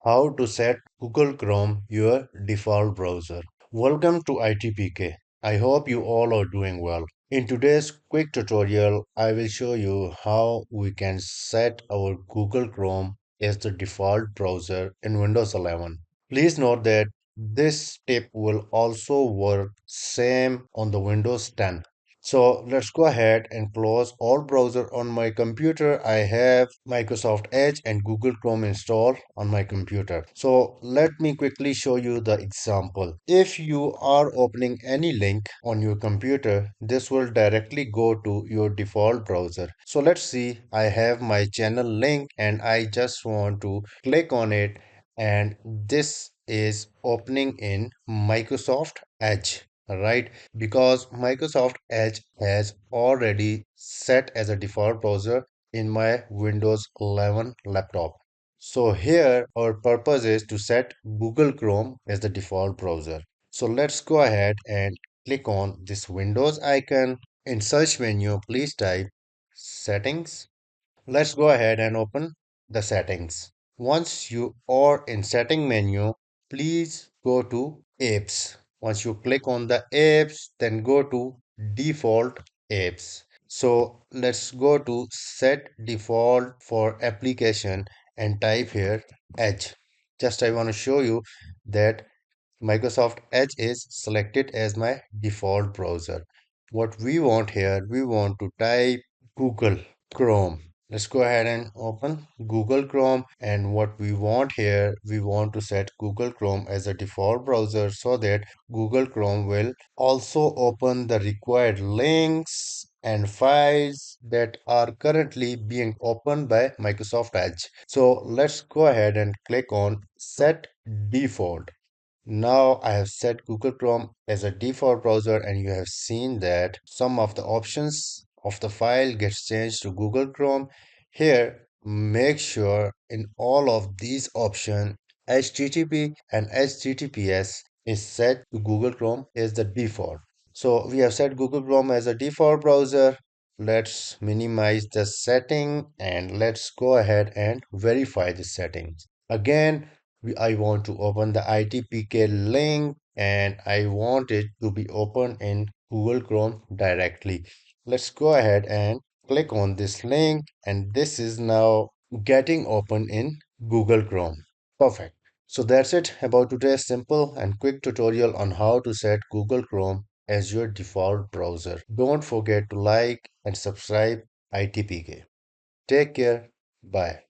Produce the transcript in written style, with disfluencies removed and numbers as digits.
How to set Google Chrome your default browser. Welcome to ITPK. I hope you all are doing well. In today's quick tutorial, I will show you how we can set our Google Chrome as the default browser in Windows 11. Please note that this tip will also work same on the Windows 10. So let's go ahead and close all browser on my computer. I have Microsoft Edge and Google Chrome installed on my computer. So let me quickly show you the example. If you are opening any link on your computer, this will directly go to your default browser. So let's see, I have my channel link and I just want to click on it, and this is opening in Microsoft Edge, right? Because Microsoft Edge has already set as a default browser in my Windows 11 laptop. So here our purpose is to set Google Chrome as the default browser. So let's go ahead and click on this Windows icon. In search menu, please type settings. Let's go ahead and open the settings. Once you are in setting menu, please go to apps. Once you click on the apps, then go to default apps. So let's go to set default for application and type here Edge. Just I want to show you that Microsoft Edge is selected as my default browser. What we want here, we want to type Google Chrome. Let's go ahead and open Google Chrome. And what we want here, we want to set Google Chrome as a default browser so that Google Chrome will also open the required links and files that are currently being opened by Microsoft Edge. So let's go ahead and click on Set Default. Now I have set Google Chrome as a default browser, and you have seen that some of the options of the file gets changed to Google Chrome. Here, make sure in all of these options, HTTP and HTTPS is set to Google Chrome as the default. So we have set Google Chrome as a default browser. Let's minimize the setting and let's go ahead and verify the settings. Again, I want to open the ITPK link and I want it to be open in Google Chrome directly. Let's go ahead and click on this link, and this is now getting open in Google Chrome. Perfect. So that's it about today's simple and quick tutorial on how to set Google Chrome as your default browser. Don't forget to like and subscribe ITPK. Take care. Bye.